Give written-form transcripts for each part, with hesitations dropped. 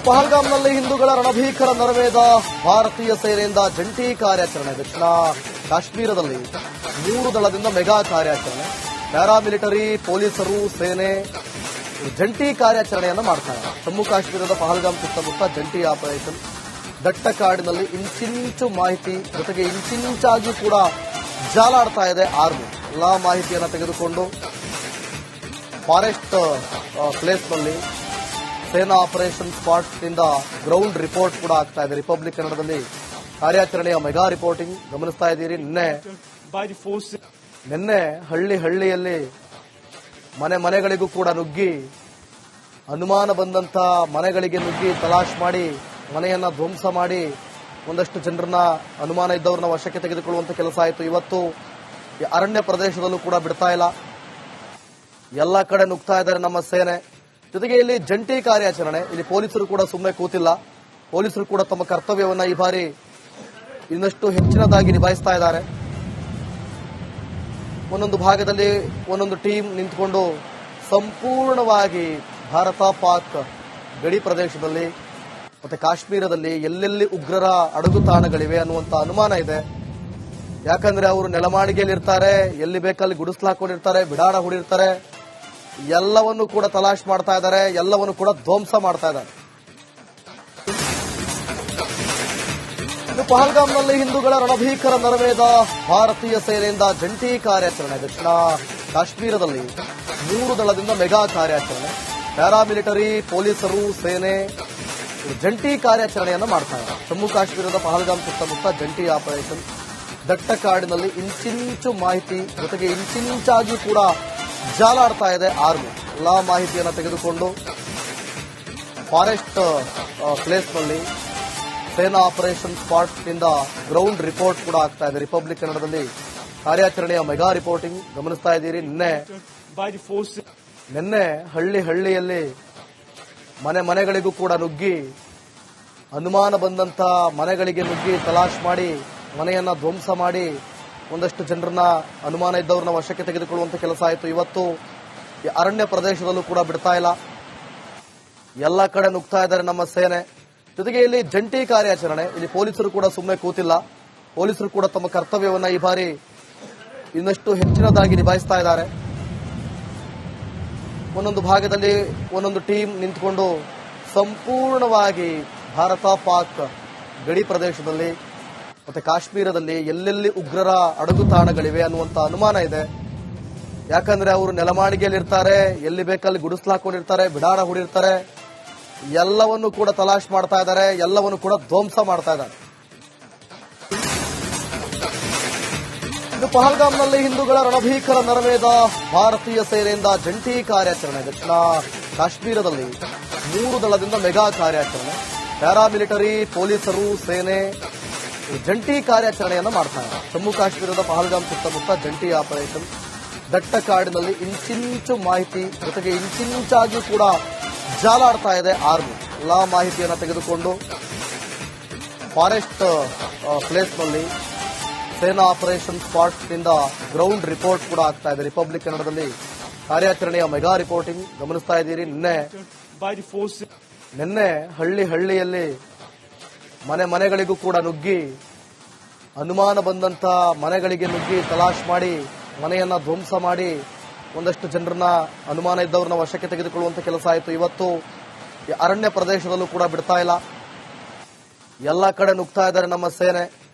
ಪಹಲ್ಗಾಮ್ನಲ್ಲಿ ಹಿಂದೂಗಳ ರಣಭೀಕರ ನೆರವೇದ ಭಾರತೀಯ ಸೇನೆಯಿಂದ ಜಂಟಿ ಕಾರ್ಯಾಚರಣೆ. ದಕ್ಷಿಣ ಕಾಶ್ಮೀರದಲ್ಲಿ 3 ದಳದಿಂದ ಮೆಗಾ ಕಾರ್ಯಾಚರಣೆ. ಪ್ಯಾರಾಮಿಲಿಟರಿ, ಪೊಲೀಸರು, ಸೇನೆ ಜಂಟಿ ಕಾರ್ಯಾಚರಣೆಯನ್ನು ಮಾಡ್ತಾರೆ. ಜಮ್ಮು ಕಾಶ್ಮೀರದ ಪಹಲ್ಗಾಮ್ ಸುತ್ತಮುತ್ತ ಜಂಟಿ ಆಪರೇಷನ್. ದಟ್ಟ ಕಾಡಿನಲ್ಲಿ ಇಂಚಿಂಚು ಮಾಹಿತಿ ಜೊತೆಗೆ ಇಂಚಿಂಚಾಗಿ ಕೂಡ ಜಾಲಾಡ್ತಾ ಇದೆ ಆರ್ಮಿ. ಎಲ್ಲಾ ಮಾಹಿತಿಯನ್ನು ತೆಗೆದುಕೊಂಡು ಫಾರೆಸ್ಟ್ ಪ್ಲೇಸ್ನಲ್ಲಿ ಸೇನಾ ಆಪರೇಷನ್ ಸ್ಪಾಟ್ ನಿಂದ ಗ್ರೌಂಡ್ ರಿಪೋರ್ಟ್ ಕೂಡ ಆಗ್ತಾ ಇದೆ. ರಿಪಬ್ಲಿಕ್ ಕನ್ನಡದಲ್ಲಿ ಕಾರ್ಯಾಚರಣೆಯ ಮೆಗಾ ರಿಪೋರ್ಟಿಂಗ್ ಗಮನಿಸ್ತಾ ಇದ್ದೀರಿ. ನಿನ್ನೆ ಹಳ್ಳಿಯಲ್ಲಿ ಮನೆಗಳಿಗೂ ಕೂಡ ನುಗ್ಗಿ, ಅನುಮಾನ ಬಂದಂತ ಮನೆಗಳಿಗೆ ನುಗ್ಗಿ ತಲಾಶ್ ಮಾಡಿ ಮನೆಯನ್ನ ಧ್ವಂಸ ಮಾಡಿ ಒಂದಷ್ಟು ಜನರನ್ನ, ಅನುಮಾನ ಇದ್ದವ್ರನ್ನ ವಶಕ್ಕೆ ತೆಗೆದುಕೊಳ್ಳುವಂತ ಕೆಲಸ ಆಯಿತು. ಇವತ್ತು ಅರಣ್ಯ ಪ್ರದೇಶದಲ್ಲೂ ಕೂಡ ಬಿಡ್ತಾ ಇಲ್ಲ, ಎಲ್ಲ ಕಡೆ ನುಗ್ತಾ ಇದ್ದಾರೆ ನಮ್ಮ ಸೇನೆ. ಜೊತೆಗೆ ಇಲ್ಲಿ ಜಂಟಿ ಕಾರ್ಯಾಚರಣೆ. ಇಲ್ಲಿ ಪೊಲೀಸರು ಕೂಡ ಸುಮ್ಮನೆ ಕೂತಿಲ್ಲ. ಪೊಲೀಸರು ಕೂಡ ತಮ್ಮ ಕರ್ತವ್ಯವನ್ನ ಈ ಬಾರಿ ಇನ್ನಷ್ಟು ಹೆಚ್ಚಿನದಾಗಿ ನಿಭಾಯಿಸ್ತಾ ಇದ್ದಾರೆ. ಒಂದೊಂದು ಭಾಗದಲ್ಲಿ ಒಂದೊಂದು ಟೀಮ್ ನಿಂತುಕೊಂಡು ಸಂಪೂರ್ಣವಾಗಿ ಭಾರತ ಪಾಕ್ ಗಡಿ ಪ್ರದೇಶದಲ್ಲಿ ಮತ್ತೆ ಕಾಶ್ಮೀರದಲ್ಲಿ ಎಲ್ಲೆಲ್ಲಿ ಉಗ್ರರ ಅಡಗುತಾಣಗಳಿವೆ ಅನ್ನುವಂತ ಅನುಮಾನ ಇದೆ. ಯಾಕಂದ್ರೆ ಅವರು ನೆಲಮಾಳಿಗೆಯಲ್ಲಿರ್ತಾರೆ, ಎಲ್ಲಿ ಬೇಕಲ್ಲಿ ಗುಡಿಸ್ಲಾಕೊಂಡಿರ್ತಾರೆ, ಬಿಡಾಣ ಹೂಡಿರ್ತಾರೆ. ಎಲ್ಲವನ್ನೂ ಕೂಡ ತಲಾಶ್ ಮಾಡ್ತಾ ಇದ್ದಾರೆ, ಎಲ್ಲವನ್ನೂ ಕೂಡ ಧ್ವಂಸ ಮಾಡ್ತಾ ಇದ್ದಾರೆ. ಪಹಲ್ಗಾಮ್ನಲ್ಲಿ ಹಿಂದೂಗಳ ರಣಭೀಕರ ನೆರವೇದ ಭಾರತೀಯ ಸೇನೆಯಿಂದ ಜಂಟಿ ಕಾರ್ಯಾಚರಣೆ. ದಕ್ಷಿಣ ಕಾಶ್ಮೀರದಲ್ಲಿ 3 ದಳದಿಂದ ಮೆಗಾ ಕಾರ್ಯಾಚರಣೆ. ಪ್ಯಾರಾಮಿಲಿಟರಿ, ಪೊಲೀಸರು, ಸೇನೆ ಜಂಟಿ ಕಾರ್ಯಾಚರಣೆಯನ್ನು ಮಾಡ್ತಾರೆ. ಜಮ್ಮು ಕಾಶ್ಮೀರದ ಪಹಲ್ಗಾಮ್ ಸುತ್ತಮುತ್ತ ಜಂಟಿ ಆಪರೇಷನ್. ದಟ್ಟ ಕಾಡಿನಲ್ಲಿ ಇಂಚಿಂಚು ಮಾಹಿತಿ ಜೊತೆಗೆ ಇಂಚಿಂಚಾಗಿ ಕೂಡ ಜಾಲಾಡ್ತಾ ಇದೆ ಆರ್ಮಿ. ಎಲ್ಲಾ ಮಾಹಿತಿಯನ್ನು ತೆಗೆದುಕೊಂಡು ಫಾರೆಸ್ಟ್ ಪ್ಲೇಸ್ನಲ್ಲಿ ಸೇನಾ ಆಪರೇಷನ್ ಸ್ಪಾಟ್ ನಿಂದ ಗ್ರೌಂಡ್ ರಿಪೋರ್ಟ್ ಕೂಡ ಆಗ್ತಾ ಇದೆ. ರಿಪಬ್ಲಿಕ್ ಕನ್ನಡದಲ್ಲಿ ಕಾರ್ಯಾಚರಣೆಯ ಮೆಗಾ ರಿಪೋರ್ಟಿಂಗ್ ಗಮನಿಸ್ತಾ ಇದ್ದೀರಿ. ನಿನ್ನೆ ಹಳ್ಳಿಯಲ್ಲಿ ಮನೆಗಳಿಗೂ ಕೂಡ ನುಗ್ಗಿ, ಅನುಮಾನ ಬಂದಂತ ಮನೆಗಳಿಗೆ ನುಗ್ಗಿ ತಲಾಶ್ ಮಾಡಿ ಮನೆಯನ್ನ ಧ್ವಂಸ ಮಾಡಿ ಒಂದಷ್ಟು ಜನರನ್ನ, ಅನುಮಾನ ಇದ್ದವ್ರನ್ನ ವಶಕ್ಕೆ ತೆಗೆದುಕೊಳ್ಳುವಂತ ಕೆಲಸ ಆಯಿತು. ಇವತ್ತು ಅರಣ್ಯ ಪ್ರದೇಶದಲ್ಲೂ ಕೂಡ ಬಿಡ್ತಾ ಇಲ್ಲ, ಎಲ್ಲ ಕಡೆ ನುಗ್ತಾ ಇದ್ದಾರೆ ನಮ್ಮ ಸೇನೆ. ಜೊತೆಗೆ ಇಲ್ಲಿ ಜಂಟಿ ಕಾರ್ಯಾಚರಣೆ. ಇಲ್ಲಿ ಪೊಲೀಸರು ಕೂಡ ಸುಮ್ಮನೆ ಕೂತಿಲ್ಲ. ಪೊಲೀಸರು ಕೂಡ ತಮ್ಮ ಕರ್ತವ್ಯವನ್ನ ಈ ಬಾರಿ ಇನ್ನಷ್ಟು ಹೆಚ್ಚಿನದಾಗಿ ನಿಭಾಯಿಸ್ತಾ ಇದ್ದಾರೆ. ಒಂದೊಂದು ಭಾಗದಲ್ಲಿ ಒಂದೊಂದು ಟೀಮ್ ನಿಂತುಕೊಂಡು ಸಂಪೂರ್ಣವಾಗಿ ಭಾರತ ಪಾಕ್ ಗಡಿ ಪ್ರದೇಶದಲ್ಲಿ ಮತ್ತೆ ಕಾಶ್ಮೀರದಲ್ಲಿ ಎಲ್ಲೆಲ್ಲಿ ಉಗ್ರರ ಅಡಗುತಾಣಗಳಿವೆ ಅನ್ನುವಂತ ಅನುಮಾನ ಇದೆ. ಯಾಕಂದ್ರೆ ಅವರು ನೆಲಮಾಳಿಗೆಯಲ್ಲಿರ್ತಾರೆ, ಎಲ್ಲಿ ಬೇಕಲ್ಲಿ ಗುಡಿಸ್ಲಾಕೊಂಡಿರ್ತಾರೆ, ಬಿಡಾಣ ಹೂಡಿರ್ತಾರೆ. ಎಲ್ಲವನ್ನೂ ಕೂಡ ತಲಾಶ್ ಮಾಡ್ತಾ ಇದ್ದಾರೆ, ಎಲ್ಲವನ್ನೂ ಕೂಡ ಧ್ವಂಸ ಮಾಡ್ತಾ ಇದ್ದಾರೆ. ಪಹಲ್ಗಾಮ್ನಲ್ಲಿ ಹಿಂದೂಗಳ ರಣಭೀಕರ ನೆರವೇದ ಭಾರತೀಯ ಸೇನೆಯಿಂದ ಜಂಟಿ ಕಾರ್ಯಾಚರಣೆ. ದಕ್ಷಿಣ ಕಾಶ್ಮೀರದಲ್ಲಿ 3 ದಳದಿಂದ ಮೆಗಾ ಕಾರ್ಯಾಚರಣೆ. ಪ್ಯಾರಾಮಿಲಿಟರಿ, ಪೊಲೀಸರು, ಸೇನೆ ಜಂಟಿ ಕಾರ್ಯಾಚರಣೆಯನ್ನು ಮಾಡ್ತಾರೆ. ಜಮ್ಮು ಕಾಶ್ಮೀರದ ಪಹಲ್ಗಾಮ್ ಸುತ್ತಮುತ್ತ ಜಂಟಿ ಆಪರೇಷನ್. ದಟ್ಟ ಕಾಡಿನಲ್ಲಿ ಇಂಚಿಂಚು ಮಾಹಿತಿ ಜೊತೆಗೆ ಇಂಚಿಂಚಾಗಿ ಕೂಡ ಜಾಲಾಡ್ತಾ ಇದೆ ಆರ್ಮಿ. ಎಲ್ಲಾ ಮಾಹಿತಿಯನ್ನು ತೆಗೆದುಕೊಂಡು ಫಾರೆಸ್ಟ್ ಪ್ಲೇಸ್ನಲ್ಲಿ ಸೇನಾ ಆಪರೇಷನ್ ಸ್ಪಾಟ್ ನಿಂದ ಗ್ರೌಂಡ್ ರಿಪೋರ್ಟ್ ಕೂಡ ಆಗ್ತಾ ಇದೆ. ರಿಪಬ್ಲಿಕ್ ಕನ್ನಡದಲ್ಲಿ ಕಾರ್ಯಾಚರಣೆಯ ಮೆಗಾ ರಿಪೋರ್ಟಿಂಗ್ ಗಮನಿಸ್ತಾ ಇದ್ದೀರಿ. ನಿನ್ನೆ ಹಳ್ಳಿಯಲ್ಲಿ ಮನೆಗಳಿಗೂ ಕೂಡ ನುಗ್ಗಿ, ಅನುಮಾನ ಬಂದಂತ ಮನೆಗಳಿಗೆ ನುಗ್ಗಿ ತಲಾಶ್ ಮಾಡಿ ಮನೆಯನ್ನ ಧ್ವಂಸ ಮಾಡಿ ಒಂದಷ್ಟು ಜನರನ್ನ, ಅನುಮಾನ ಇದ್ದವ್ರನ್ನ ವಶಕ್ಕೆ ತೆಗೆದುಕೊಳ್ಳುವಂತ ಕೆಲಸ ಆಯಿತು. ಇವತ್ತು ಅರಣ್ಯ ಪ್ರದೇಶದಲ್ಲೂ ಕೂಡ ಬಿಡ್ತಾ ಇಲ್ಲ, ಎಲ್ಲ ಕಡೆ ನುಗ್ತಾ ಇದ್ದಾರೆ ನಮ್ಮ ಸೇನೆ.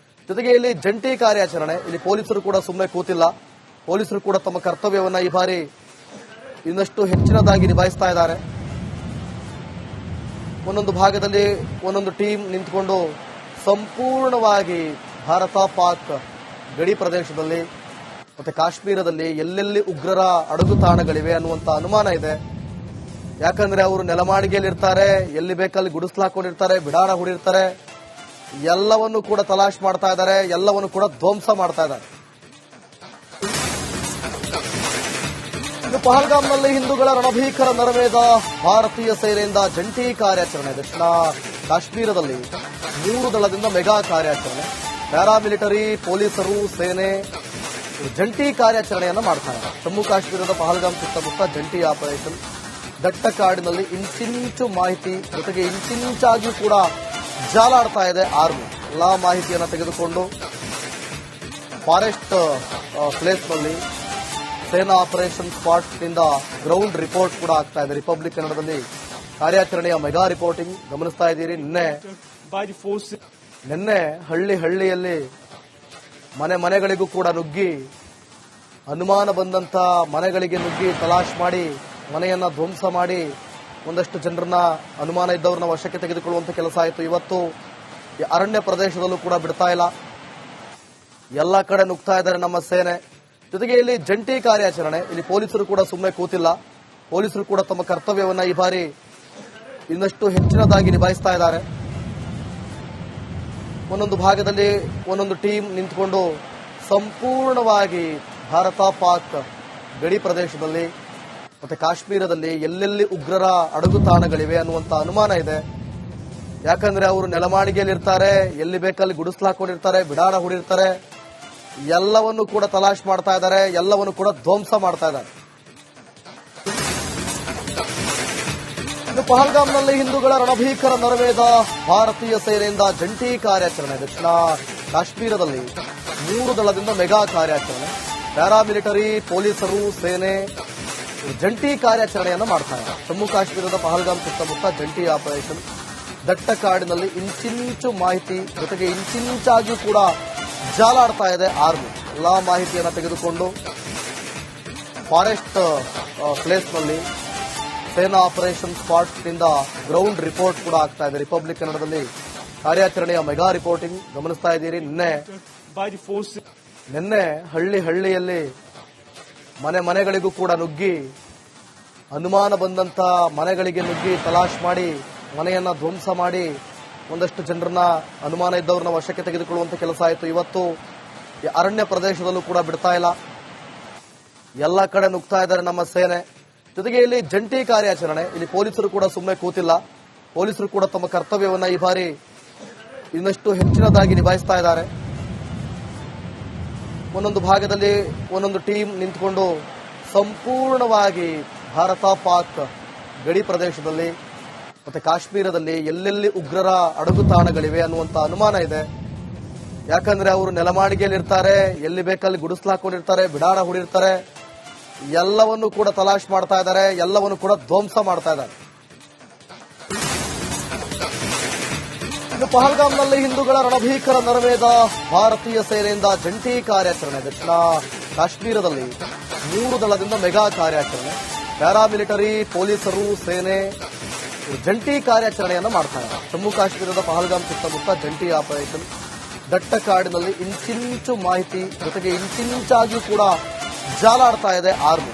ಜೊತೆಗೆ ಇಲ್ಲಿ ಜಂಟಿ ಕಾರ್ಯಾಚರಣೆ. ಇಲ್ಲಿ ಪೊಲೀಸರು ಕೂಡ ಸುಮ್ಮನೆ ಕೂತಿಲ್ಲ. ಪೊಲೀಸರು ಕೂಡ ತಮ್ಮ ಕರ್ತವ್ಯವನ್ನ ಈ ಬಾರಿ ಇನ್ನಷ್ಟು ಹೆಚ್ಚಿನದಾಗಿ ನಿಭಾಯಿಸ್ತಾ ಇದ್ದಾರೆ. ಒಂದೊಂದು ಭಾಗದಲ್ಲಿ ಒಂದೊಂದು ಟೀಮ್ ನಿಂತುಕೊಂಡು ಸಂಪೂರ್ಣವಾಗಿ ಭಾರತ ಪಾಕ್ ಗಡಿ ಪ್ರದೇಶದಲ್ಲಿ ಮತ್ತೆ ಕಾಶ್ಮೀರದಲ್ಲಿ ಎಲ್ಲೆಲ್ಲಿ ಉಗ್ರರ ಅಡಗುತಾಣಗಳಿವೆ ಅನ್ನುವಂತ ಅನುಮಾನ ಇದೆ. ಯಾಕಂದ್ರೆ ಅವರು ನೆಲಮಾಳಿಗೆಯಲ್ಲಿರ್ತಾರೆ, ಎಲ್ಲಿ ಬೇಕಲ್ಲಿ ಗುಡಿಸ್ಲಾಕೊಂಡಿರ್ತಾರೆ, ಬಿಡಾಣ ಹೂಡಿರ್ತಾರೆ. ಎಲ್ಲವನ್ನೂ ಕೂಡ ತಲಾಶ್ ಮಾಡ್ತಾ ಇದ್ದಾರೆ, ಎಲ್ಲವನ್ನೂ ಕೂಡ ಧ್ವಂಸ ಮಾಡ್ತಾ ಇದ್ದಾರೆ. ಪಹಲ್ಗಾಮ್ನಲ್ಲಿ ಹಿಂದೂಗಳ ರಣಭೀಕರ ನೆರವೇದ ಭಾರತೀಯ ಸೇನೆಯಿಂದ ಜಂಟಿ ಕಾರ್ಯಾಚರಣೆ. ದಕ್ಷಿಣ ಕಾಶ್ಮೀರದಲ್ಲಿ 3 ದಳದಿಂದ ಮೆಗಾ ಕಾರ್ಯಾಚರಣೆ. ಪ್ಯಾರಾಮಿಲಿಟರಿ, ಪೊಲೀಸರು, ಸೇನೆ ಜಂಟಿ ಕಾರ್ಯಾಚರಣೆಯನ್ನು ಮಾಡ್ತಾರೆ. ಜಮ್ಮು ಕಾಶ್ಮೀರದ ಪಹಲ್ಗಾಮ್ ಸುತ್ತಮುತ್ತ ಜಂಟಿ ಆಪರೇಷನ್. ದಟ್ಟ ಕಾಡಿನಲ್ಲಿ ಇಂಚಿಂಚು ಮಾಹಿತಿ ಜೊತೆಗೆ ಇಂಚಿಂಚಾಗಿ ಕೂಡ ಜಾಲಾಡ್ತಾ ಇದೆ ಆರ್ಮಿ. ಎಲ್ಲಾ ಮಾಹಿತಿಯನ್ನು ತೆಗೆದುಕೊಂಡು ಫಾರೆಸ್ಟ್ ಪ್ಲೇಸ್ನಲ್ಲಿ ಸೇನಾ ಆಪರೇಷನ್ ಸ್ಪಾಟ್ ನಿಂದ ಗ್ರೌಂಡ್ ರಿಪೋರ್ಟ್ ಕೂಡ ಆಗ್ತಾ ಇದೆ. ರಿಪಬ್ಲಿಕ್ ಕನ್ನಡದಲ್ಲಿ ಕಾರ್ಯಾಚರಣೆಯ ಮೆಗಾ ರಿಪೋರ್ಟಿಂಗ್ ಗಮನಿಸ್ತಾ ಇದ್ದೀರಿ. ನಿನ್ನೆ ಹಳ್ಳಿಯಲ್ಲಿ ಮನೆಗಳಿಗೂ ಕೂಡ ನುಗ್ಗಿ ಅನುಮಾನ ಬಂದಂತ ಮನೆಗಳಿಗೆ ನುಗ್ಗಿ ತಲಾಶ್ ಮಾಡಿ ಮನೆಯನ್ನ ಧ್ವಂಸ ಮಾಡಿ ಒಂದಷ್ಟು ಜನರನ್ನ ಅನುಮಾನ ಇದ್ದವ್ರನ್ನ ವಶಕ್ಕೆ ತೆಗೆದುಕೊಳ್ಳುವಂತ ಕೆಲಸ ಆಯಿತು. ಇವತ್ತು ಅರಣ್ಯ ಪ್ರದೇಶದಲ್ಲೂ ಕೂಡ ಬಿಡ್ತಾ ಇಲ್ಲ, ಎಲ್ಲ ಕಡೆ ನುಗ್ತಾ ಇದ್ದಾರೆ ನಮ್ಮ ಸೇನೆ. ಜೊತೆಗೆ ಇಲ್ಲಿ ಜಂಟಿ ಕಾರ್ಯಾಚರಣೆ, ಇಲ್ಲಿ ಪೊಲೀಸರು ಕೂಡ ಸುಮ್ಮನೆ ಕೂತಿಲ್ಲ. ಪೊಲೀಸರು ಕೂಡ ತಮ್ಮ ಕರ್ತವ್ಯವನ್ನ ಈ ಬಾರಿ ಇನ್ನಷ್ಟು ಹೆಚ್ಚಿನದಾಗಿ ನಿಭಾಯಿಸ್ತಾ ಇದ್ದಾರೆ. ಒಂದೊಂದು ಭಾಗದಲ್ಲಿ ಒಂದೊಂದು ಟೀಮ್ ನಿಂತುಕೊಂಡು ಸಂಪೂರ್ಣವಾಗಿ ಭಾರತ ಪಾಕ್ ಗಡಿ ಪ್ರದೇಶದಲ್ಲಿ ಮತ್ತೆ ಕಾಶ್ಮೀರದಲ್ಲಿ ಎಲ್ಲೆಲ್ಲಿ ಉಗ್ರರ ಅಡಗುತಾಣಗಳಿವೆ ಅನ್ನುವಂತ ಅನುಮಾನ ಇದೆ. ಯಾಕಂದ್ರೆ ಅವರು ನೆಲಮಾಳಿಗೆಯಲ್ಲಿರ್ತಾರೆ, ಎಲ್ಲಿ ಬೇಕಲ್ಲಿ ಗುಡಿಸ್ಲು ಹಾಕೊಂಡಿರ್ತಾರೆ, ಬಿಡಾಣ ಹೂಡಿರ್ತಾರೆ. ಎಲ್ಲವನ್ನು ಕೂಡ ತಲಾಶ್ ಮಾಡ್ತಾ ಇದ್ದಾರೆ, ಎಲ್ಲವನ್ನು ಕೂಡ ಧ್ವಂಸ ಮಾಡ್ತಾ ಇದ್ದಾರೆ. ಇನ್ನು ಪಹಲ್ಗಾಮ್ನಲ್ಲಿ ಹಿಂದೂಗಳ ರಣಭೀಕರ ನರಮೇಧ, ಭಾರತೀಯ ಸೇನೆಯಿಂದ ಜಂಟಿ ಕಾರ್ಯಾಚರಣೆ. ದಕ್ಷಿಣ ಕಾಶ್ಮೀರದಲ್ಲಿ 3 ದಳದಿಂದ ಮೆಗಾ ಕಾರ್ಯಾಚರಣೆ. ಪ್ಯಾರಾಮಿಲಿಟರಿ, ಪೊಲೀಸರು, ಸೇನೆ ಜಂಟಿ ಕಾರ್ಯಾಚರಣೆಯನ್ನು ಮಾಡ್ತಾ ಇದ್ದಾರೆ. ಜಮ್ಮು ಕಾಶ್ಮೀರದ ಪಹಲ್ಗಾಮ್ ಸುತ್ತಮುತ್ತ ಜಂಟಿ ಆಪರೇಷನ್. ದಟ್ಟ ಕಾಡಿನಲ್ಲಿ ಇಂಚಿಂಚು ಮಾಹಿತಿ ಜೊತೆಗೆ ಇಂಚಿಂಚಾಗಿ ಕೂಡ ಜಾಲಾಡ್ತಾ ಇದೆ ಆರ್ಮಿ. ಎಲ್ಲಾ ಮಾಹಿತಿಯನ್ನು ತೆಗೆದುಕೊಂಡು ಫಾರೆಸ್ಟ್ ಪ್ಲೇಸ್ನಲ್ಲಿ ಸೇನಾ ಆಪರೇಷನ್ ಸ್ಪಾಟ್ ನಿಂದ ಗ್ರೌಂಡ್ ರಿಪೋರ್ಟ್ ಕೂಡ ಆಗ್ತಾ ಇದೆ. ರಿಪಬ್ಲಿಕ್ ಕನ್ನಡದಲ್ಲಿ ಕಾರ್ಯಾಚರಣೆಯ ಮೆಗಾ ರಿಪೋರ್ಟಿಂಗ್ ಗಮನಿಸ್ತಾ ಇದ್ದೀರಿ. ನಿನ್ನೆ ಹಳ್ಳಿಯಲ್ಲಿ ಮನೆಗಳಿಗೂ ಕೂಡ ನುಗ್ಗಿ ಅನುಮಾನ ಬಂದಂತ ಮನೆಗಳಿಗೆ ನುಗ್ಗಿ ತಲಾಶ್ ಮಾಡಿ ಮನೆಯನ್ನ ಧ್ವಂಸ ಮಾಡಿ ಒಂದಷ್ಟು ಜನರನ್ನ ಅನುಮಾನ ಇದ್ದವ್ರನ್ನ ವಶಕ್ಕೆ ತೆಗೆದುಕೊಳ್ಳುವಂತ ಕೆಲಸ ಆಯಿತು. ಇವತ್ತು ಅರಣ್ಯ ಪ್ರದೇಶದಲ್ಲೂ ಕೂಡ ಬಿಡ್ತಾ ಇಲ್ಲ, ಎಲ್ಲ ಕಡೆ ನುಗ್ತಾ ಇದ್ದಾರೆ ನಮ್ಮ ಸೇನೆ. ಜೊತೆಗೆ ಇಲ್ಲಿ ಜಂಟಿ ಕಾರ್ಯಾಚರಣೆ, ಇಲ್ಲಿ ಪೊಲೀಸರು ಕೂಡ ಸುಮ್ಮನೆ ಕೂತಿಲ್ಲ. ಪೊಲೀಸರು ಕೂಡ ತಮ್ಮ ಕರ್ತವ್ಯವನ್ನ ಈ ಬಾರಿ ಇನ್ನಷ್ಟು ಹೆಚ್ಚಿನದಾಗಿ ನಿಭಾಯಿಸ್ತಾ ಇದ್ದಾರೆ. ಒಂದೊಂದು ಭಾಗದಲ್ಲಿ ಒಂದೊಂದು ಟೀಮ್ ನಿಂತುಕೊಂಡು ಸಂಪೂರ್ಣವಾಗಿ ಭಾರತ ಪಾಕ್ ಗಡಿ ಪ್ರದೇಶದಲ್ಲಿ ಮತ್ತೆ ಕಾಶ್ಮೀರದಲ್ಲಿ ಎಲ್ಲೆಲ್ಲಿ ಉಗ್ರರ ಅಡಗುತಾಣಗಳಿವೆ ಅನ್ನುವಂತ ಅನುಮಾನ ಇದೆ. ಯಾಕಂದ್ರೆ ಅವರು ನೆಲಮಾಳಿಗೆಯಲ್ಲಿರ್ತಾರೆ, ಎಲ್ಲಿ ಬೇಕಲ್ಲಿ ಗುಡಿಸ್ಲು ಹಾಕೊಂಡಿರ್ತಾರೆ, ಬಿಡಾಣ ಹೂಡಿರ್ತಾರೆ. ಎಲ್ಲವನ್ನು ಕೂಡ ತಲಾಶ್ ಮಾಡ್ತಾ ಇದ್ದಾರೆ, ಎಲ್ಲವನ್ನು ಕೂಡ ಧ್ವಂಸ ಮಾಡ್ತಾ ಇದ್ದಾರೆ. ಇನ್ನು ಪಹಲ್ಗಾಮ್ನಲ್ಲಿ ಹಿಂದೂಗಳ ರಣಭೀಕರ ನರಮೇಧ, ಭಾರತೀಯ ಸೇನೆಯಿಂದ ಜಂಟಿ ಕಾರ್ಯಾಚರಣೆ. ದಕ್ಷಿಣ ಕಾಶ್ಮೀರದಲ್ಲಿ 3 ದಳದಿಂದ ಮೆಗಾ ಕಾರ್ಯಾಚರಣೆ. ಪ್ಯಾರಾಮಿಲಿಟರಿ, ಪೊಲೀಸರು, ಸೇನೆ ಜಂಟಿ ಕಾರ್ಯಾಚರಣೆಯನ್ನು ಮಾಡ್ತಾ ಇದ್ದಾರೆ. ಜಮ್ಮು ಕಾಶ್ಮೀರದ ಪಹಲ್ಗಾಮ್ ಸುತ್ತಮುತ್ತ ಜಂಟಿ ಆಪರೇಷನ್. ದಟ್ಟ ಕಾಡಿನಲ್ಲಿ ಇಂಚಿಂಚು ಮಾಹಿತಿ ಜೊತೆಗೆ ಇಂಚಿಂಚಾಗಿ ಕೂಡ ಜಾಲಾಡ್ತಾ ಇದೆ ಆರ್ಮಿ.